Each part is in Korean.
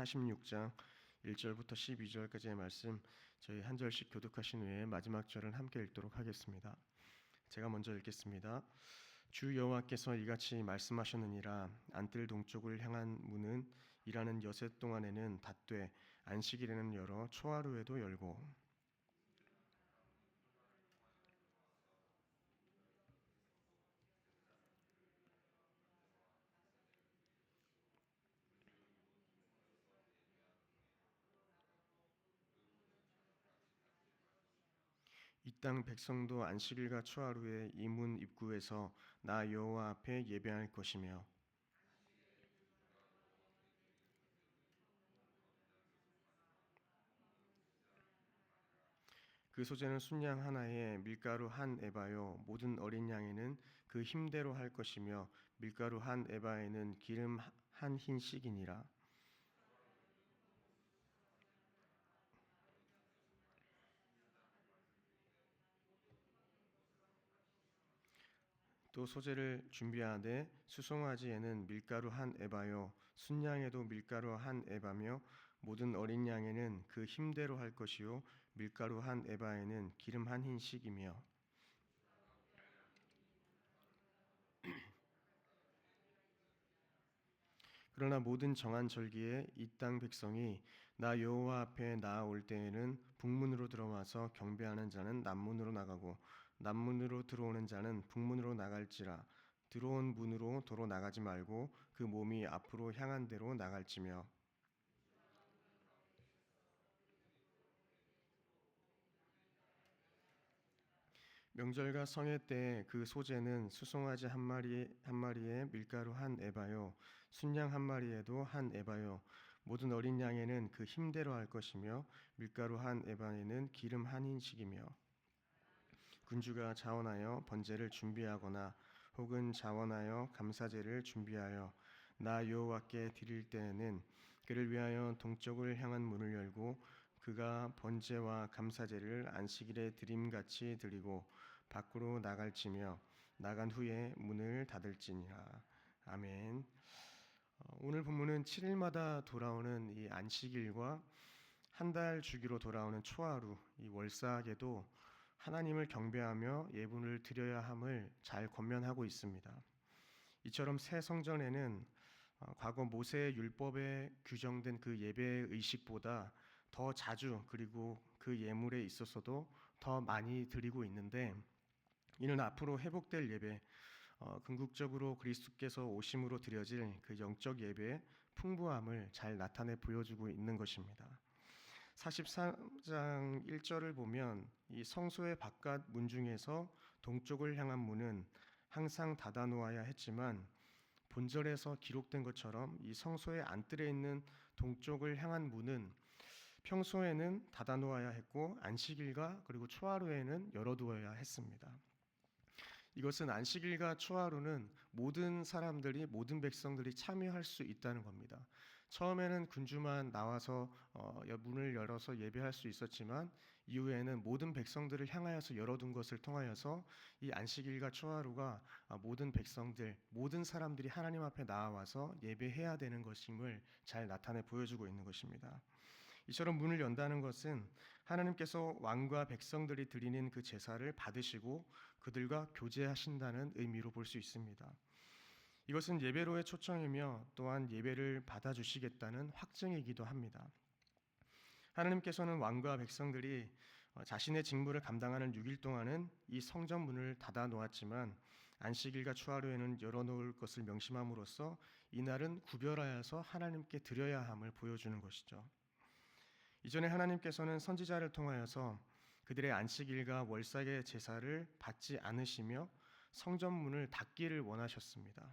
46장 1절부터 12절까지의 말씀 저희 한 절씩 교독하신 후에 마지막 절은 함께 읽도록 하겠습니다. 제가 먼저 읽겠습니다. 주 여호와께서 이같이 말씀하셨느니라. 안뜰 동쪽을 향한 문은 일하는 여섯 동안에는 닫되 안식일에는 열어 초하루에도 열고 이 땅 백성도 안식일과 초하루에 이 문 입구에서 나 여호와 앞에 예배할 것이며 그 소재는 순양 하나에 밀가루 한 에바요 모든 어린 양에는 그 힘대로 할 것이며 밀가루 한 에바에는 기름 한 흰씩이니라. 또 소재를 준비하되 수송아지에는 밀가루 한 에바요 순양에도 밀가루 한 에바며 모든 어린 양에는 그 힘대로 할 것이요 밀가루 한 에바에는 기름 한 흰씩이며 그러나 모든 정한 절기에 이 땅 백성이 나 여호와 앞에 나아올 때에는 북문으로 들어와서 경배하는 자는 남문으로 나가고 남문으로 들어오는 자는 북문으로 나갈지라. 들어온 문으로 도로 나가지 말고 그 몸이 앞으로 향한 대로 나갈지며 명절과 성회 때 그 소재는 수송아지 한 마리에 밀가루 한 에바요 순양 한 마리에도 한 에바요 모든 어린 양에는 그 힘대로 할 것이며 밀가루 한 에바에는 기름 한 흰씩이며 군주가 자원하여 번제를 준비하거나 혹은 자원하여 감사제를 준비하여 나 여호와께 드릴 때에는 그를 위하여 동쪽을 향한 문을 열고 그가 번제와 감사제를 안식일에 드림같이 드리고 밖으로 나갈지며 나간 후에 문을 닫을지니라. 아멘. 오늘 본문은 7일마다 돌아오는 이 안식일과 한 달 주기로 돌아오는 초하루, 이 월삭에도 하나님을 경배하며 예물을 드려야 함을 잘 권면하고 있습니다. 이처럼 새 성전에는 과거 모세의 율법에 규정된 그 예배의 의식보다 더 자주 그리고 그 예물에 있어서도 더 많이 드리고 있는데 이는 앞으로 회복될 예배, 궁극적으로 그리스도께서 오심으로 드려질 그 영적 예배의 풍부함을 잘 나타내 보여주고 있는 것입니다. 43장 1절을 보면 이 성소의 바깥 문 중에서 동쪽을 향한 문은 항상 닫아 놓아야 했지만 본절에서 기록된 것처럼 이 성소의 안뜰에 있는 동쪽을 향한 문은 평소에는 닫아 놓아야 했고 안식일과 그리고 초하루에는 열어두어야 했습니다. 이것은 안식일과 초하루는 모든 사람들이 모든 백성들이 참여할 수 있다는 겁니다. 처음에는 군주만 나와서 문을 열어서 예배할 수 있었지만 이후에는 모든 백성들을 향하여서 열어둔 것을 통하여서 이 안식일과 초하루가 모든 백성들, 모든 사람들이 하나님 앞에 나와서 예배해야 되는 것임을 잘 나타내 보여주고 있는 것입니다. 이처럼 문을 연다는 것은 하나님께서 왕과 백성들이 드리는 그 제사를 받으시고 그들과 교제하신다는 의미로 볼 수 있습니다. 이것은 예배로의 초청이며 또한 예배를 받아주시겠다는 확증이기도 합니다. 하나님께서는 왕과 백성들이 자신의 직무를 감당하는 6일 동안은 이 성전 문을 닫아 놓았지만 안식일과 초하루에는 열어놓을 것을 명심함으로써 이날은 구별하여서 하나님께 드려야 함을 보여주는 것이죠. 이전에 하나님께서는 선지자를 통하여서 그들의 안식일과 월삭의 제사를 받지 않으시며 성전문을 닫기를 원하셨습니다.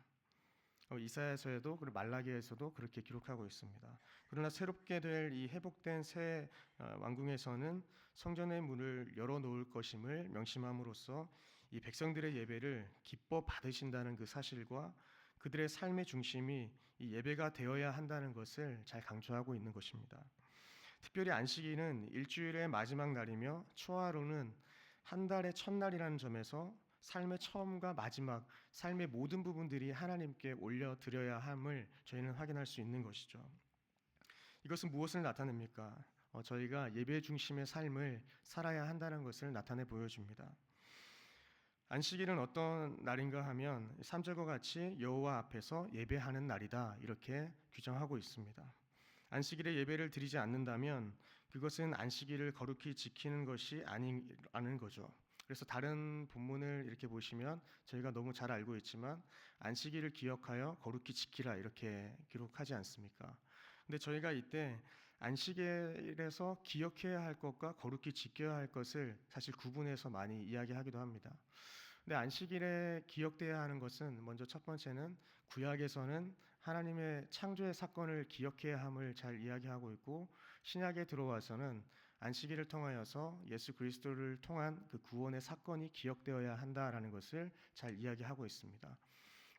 이사야서에도 그리고 말라기에서도 그렇게 기록하고 있습니다. 그러나 새롭게 될 이 회복된 새 왕궁에서는 성전의 문을 열어놓을 것임을 명심함으로써 이 백성들의 예배를 기뻐 받으신다는 그 사실과 그들의 삶의 중심이 이 예배가 되어야 한다는 것을 잘 강조하고 있는 것입니다. 특별히 안식일은 일주일의 마지막 날이며 초하루는 한 달의 첫날이라는 점에서 삶의 처음과 마지막, 삶의 모든 부분들이 하나님께 올려드려야 함을 저희는 확인할 수 있는 것이죠. 이것은 무엇을 나타냅니까? 저희가 예배 중심의 삶을 살아야 한다는 것을 나타내 보여줍니다. 안식일은 어떤 날인가 하면 3절과 같이 여호와 앞에서 예배하는 날이다 이렇게 규정하고 있습니다. 안식일에 예배를 드리지 않는다면 그것은 안식일을 거룩히 지키는 것이 아닌 거죠. 그래서 다른 본문을 이렇게 보시면 저희가 너무 잘 알고 있지만 안식일을 기억하여 거룩히 지키라 이렇게 기록하지 않습니까? 근데 저희가 이때 안식일에서 기억해야 할 것과 거룩히 지켜야 할 것을 사실 구분해서 많이 이야기하기도 합니다. 근데 안식일에 기억돼야 하는 것은 먼저 첫 번째는 구약에서는 하나님의 창조의 사건을 기억해야 함을 잘 이야기하고 있고, 신약에 들어와서는 안식일을 통하여서 예수 그리스도를 통한 그 구원의 사건이 기억되어야 한다라는 것을 잘 이야기하고 있습니다.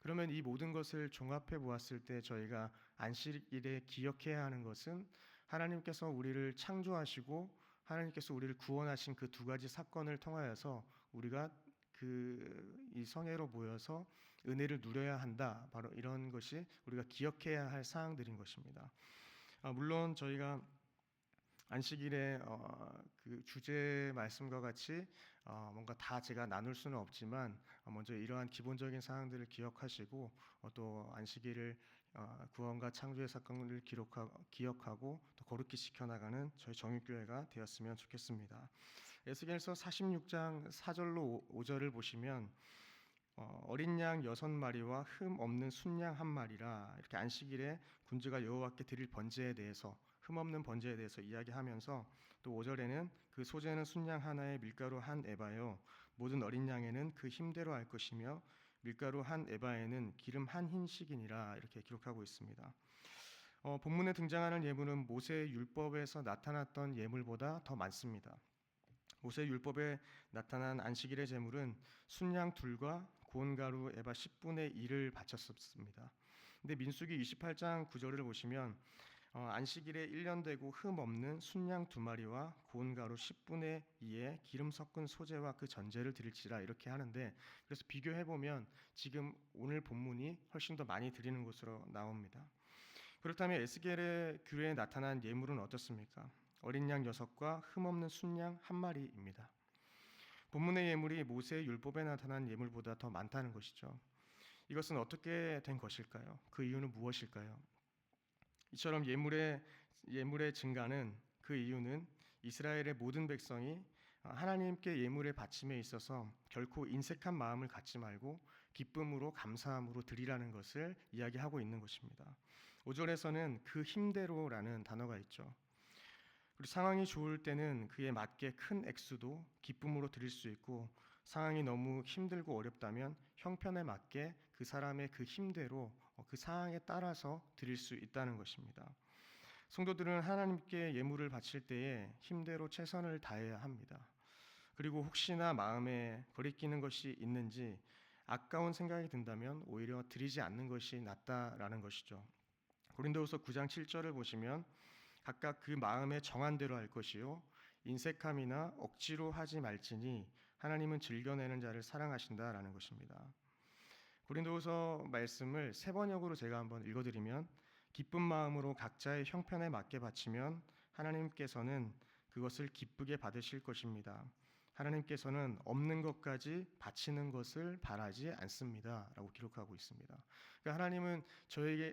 그러면 이 모든 것을 종합해 보았을 때 저희가 안식일에 기억해야 하는 것은 하나님께서 우리를 창조하시고 하나님께서 우리를 구원하신 그 두 가지 사건을 통하여서 우리가 이 성회로 모여서 은혜를 누려야 한다. 바로 이런 것이 우리가 기억해야 할 사항들인 것입니다. 물론 저희가 안식일에 그 주제 말씀과 같이 뭔가 다 제가 나눌 수는 없지만 먼저 이러한 기본적인 사항들을 기억하시고 또 안식일을 구원과 창조의 사건을 기억하고 또 거룩히 지켜나가는 저희 정육교회가 되었으면 좋겠습니다. 에스겔서 46장 4절로 5절을 보시면 어린 양 6마리와 흠 없는 순양 1마리라 이렇게 안식일에 군주가 여호와께 드릴 번제에 대해서 흠 없는 번제에 대해서 이야기하면서 또 5절에는 그 소재는 순양 하나에 밀가루 한 에바요 모든 어린 양에는 그 힘대로 할 것이며 밀가루 한 에바에는 기름 한 흰식이니라 이렇게 기록하고 있습니다. 본문에 등장하는 예물은 모세의 율법에서 나타났던 예물보다 더 많습니다. 모세 율법에 나타난 안식일의 제물은 순양 둘과 고운 가루 에바 10분의 1을 바쳤습니다. 근데 민수기 28장 9절을 보시면 안식일에 1년 되고 흠 없는 순양 2마리와 고운 가루 10분의 2에 기름 섞은 소재와 그 전제를 드릴지라 이렇게 하는데, 그래서 비교해 보면 지금 오늘 본문이 훨씬 더 많이 드리는 것으로 나옵니다. 그렇다면 에스겔의 규례에 나타난 예물은 어떻습니까? 어린 양 6과 흠 없는 순양 1마리입니다. 본문의 예물이 모세의 율법에 나타난 예물보다 더 많다는 것이죠. 이것은 어떻게 된 것일까요? 그 이유는 무엇일까요? 이처럼 예물의 증가는 그 이유는 이스라엘의 모든 백성이 하나님께 예물의 바침에 있어서 결코 인색한 마음을 갖지 말고 기쁨으로 감사함으로 드리라는 것을 이야기하고 있는 것입니다. 5절에서는 그 힘대로라는 단어가 있죠. 그리고 상황이 좋을 때는 그에 맞게 큰 액수도 기쁨으로 드릴 수 있고, 상황이 너무 힘들고 어렵다면 형편에 맞게 그 사람의 그 힘대로 그 상황에 따라서 드릴 수 있다는 것입니다. 성도들은 하나님께 예물을 바칠 때에 힘대로 최선을 다해야 합니다. 그리고 혹시나 마음에 거리끼는 것이 있는지 아까운 생각이 든다면 오히려 드리지 않는 것이 낫다라는 것이죠. 고린도후서 9장 7절을 보시면 각각 그 마음에 정한 대로 할 것이요 인색함이나 억지로 하지 말지니 하나님은 즐겨내는 자를 사랑하신다라는 것입니다. 고린도후서 말씀을 3번역으로 제가 한번 읽어드리면, 기쁜 마음으로 각자의 형편에 맞게 바치면 하나님께서는 그것을 기쁘게 받으실 것입니다. 하나님께서는 없는 것까지 바치는 것을 바라지 않습니다 라고 기록하고 있습니다. 그러니까 하나님은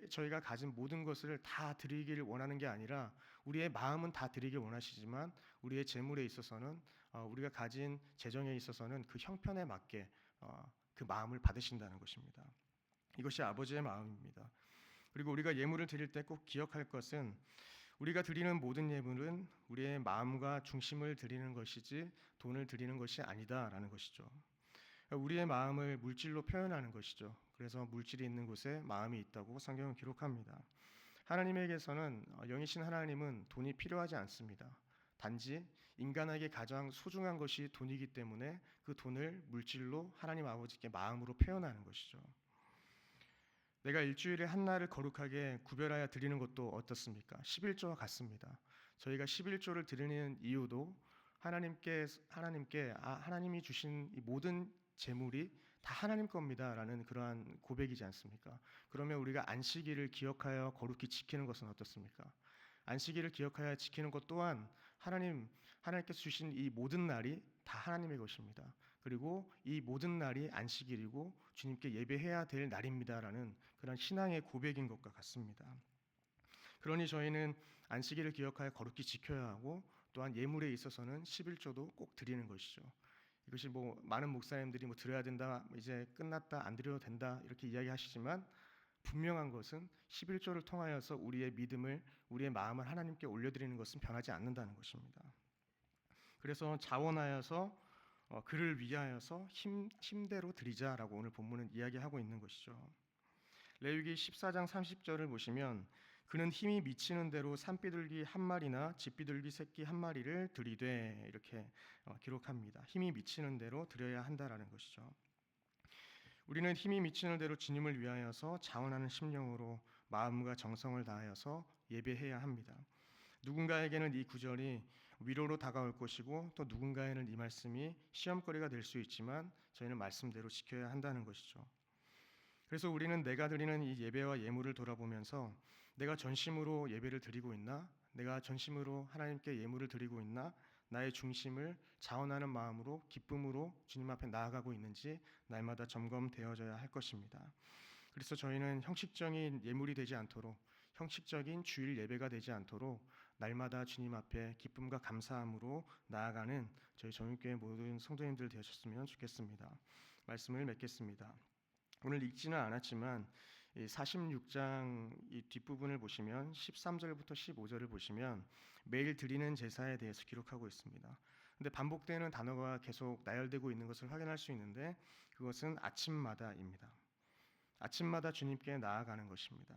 저희가 가진 모든 것을 다 드리기를 원하는 게 아니라 우리의 마음은 다 드리길 원하시지만 우리의 재물에 있어서는 우리가 가진 재정에 있어서는 그 형편에 맞게 그 마음을 받으신다는 것입니다. 이것이 아버지의 마음입니다. 그리고 우리가 예물을 드릴 때 꼭 기억할 것은 우리가 드리는 모든 예물은 우리의 마음과 중심을 드리는 것이지 돈을 드리는 것이 아니다라는 것이죠. 우리의 마음을 물질로 표현하는 것이죠. 그래서 물질이 있는 곳에 마음이 있다고 성경은 기록합니다. 하나님에게서는 영이신 하나님은 돈이 필요하지 않습니다. 단지 인간에게 가장 소중한 것이 돈이기 때문에 그 돈을 물질로 하나님 아버지께 마음으로 표현하는 것이죠. 내가 일주일에 한 날을 거룩하게 구별하여 드리는 것도 어떻습니까? 11조와 같습니다. 저희가 11조를 드리는 이유도 하나님이 주신 이 모든 재물이 다 하나님 겁니다라는 그러한 고백이지 않습니까? 그러면 우리가 안식일을 기억하여 거룩히 지키는 것은 어떻습니까? 안식일을 기억하여 지키는 것 또한 하나님께서 주신 이 모든 날이 다 하나님의 것입니다. 그리고 이 모든 날이 안식일이고 주님께 예배해야 될 날입니다라는 그런 신앙의 고백인 것과 같습니다. 그러니 저희는 안식일을 기억하여 거룩히 지켜야 하고 또한 예물에 있어서는 11조도 꼭 드리는 것이죠. 이것이 많은 목사님들이 드려야 된다, 이제 끝났다, 안 드려도 된다 이렇게 이야기하시지만 분명한 것은 11조를 통하여서 우리의 믿음을, 우리의 마음을 하나님께 올려드리는 것은 변하지 않는다는 것입니다. 그래서 자원하여서 그를 위하여서 힘대로 드리자라고 오늘 본문은 이야기하고 있는 것이죠. 레위기 14장 30절을 보시면 그는 힘이 미치는 대로 산비둘기 한 마리나 집비둘기 새끼 한 마리를 드리되 이렇게 기록합니다. 힘이 미치는 대로 드려야 한다라는 것이죠. 우리는 힘이 미치는 대로 주님을 위하여서 자원하는 심령으로 마음과 정성을 다하여서 예배해야 합니다. 누군가에게는 이 구절이 위로로 다가올 것이고 또 누군가에는 이 말씀이 시험거리가 될 수 있지만 저희는 말씀대로 지켜야 한다는 것이죠. 그래서 우리는 내가 드리는 이 예배와 예물을 돌아보면서 내가 전심으로 예배를 드리고 있나? 내가 전심으로 하나님께 예물을 드리고 있나? 나의 중심을 자원하는 마음으로 기쁨으로 주님 앞에 나아가고 있는지 날마다 점검되어져야 할 것입니다. 그래서 저희는 형식적인 예물이 되지 않도록, 형식적인 주일 예배가 되지 않도록 날마다 주님 앞에 기쁨과 감사함으로 나아가는 저희 정육교회 모든 성도님들 되셨으면 좋겠습니다. 말씀을 맺겠습니다. 오늘 읽지는 않았지만 46장 이 뒷부분을 보시면 13절부터 15절을 보시면 매일 드리는 제사에 대해서 기록하고 있습니다. 근데 반복되는 단어가 계속 나열되고 있는 것을 확인할 수 있는데 그것은 아침마다입니다. 아침마다 주님께 나아가는 것입니다.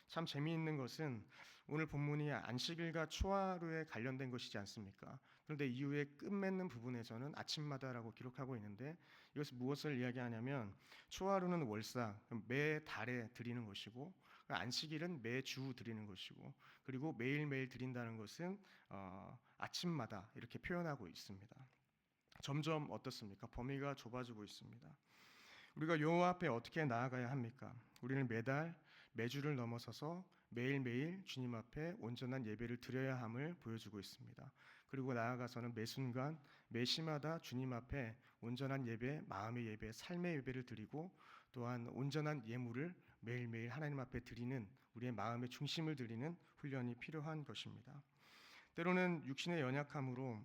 참 재미있는 것은 오늘 본문이 안식일과 초하루에 관련된 것이지 않습니까? 그런데 이후에 끝맺는 부분에서는 아침마다라고 기록하고 있는데 이것은 무엇을 이야기하냐면 초하루는 월사, 매 달에 드리는 것이고 안식일은 매주 드리는 것이고 그리고 매일매일 드린다는 것은 아침마다 이렇게 표현하고 있습니다. 점점 어떻습니까? 범위가 좁아지고 있습니다. 우리가 여호와 앞에 어떻게 나아가야 합니까? 우리는 매달, 매주를 넘어서서 매일매일 주님 앞에 온전한 예배를 드려야 함을 보여주고 있습니다. 그리고 나아가서는 매 순간, 매 시마다 주님 앞에 온전한 예배, 마음의 예배, 삶의 예배를 드리고 또한 온전한 예물을 매일매일 하나님 앞에 드리는 우리의 마음의 중심을 드리는 훈련이 필요한 것입니다. 때로는 육신의 연약함으로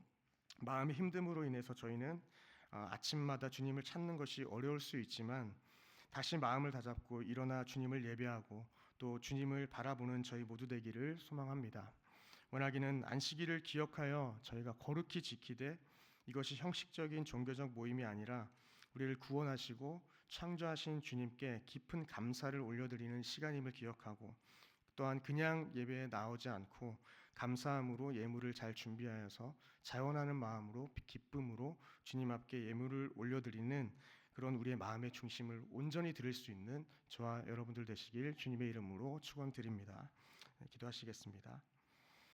마음의 힘듦으로 인해서 저희는 아침마다 주님을 찾는 것이 어려울 수 있지만 다시 마음을 다잡고 일어나 주님을 예배하고 또 주님을 바라보는 저희 모두 되기를 소망합니다. 원하기는 안식일을 기억하여 저희가 거룩히 지키되 이것이 형식적인 종교적 모임이 아니라 우리를 구원하시고 창조하신 주님께 깊은 감사를 올려드리는 시간임을 기억하고 또한 그냥 예배에 나오지 않고 감사함으로 예물을 잘 준비하여서 자원하는 마음으로 기쁨으로 주님 앞에 예물을 올려드리는 그런 우리의 마음의 중심을 온전히 드릴 수 있는 저와 여러분들 되시길 주님의 이름으로 축원드립니다. 기도하시겠습니다.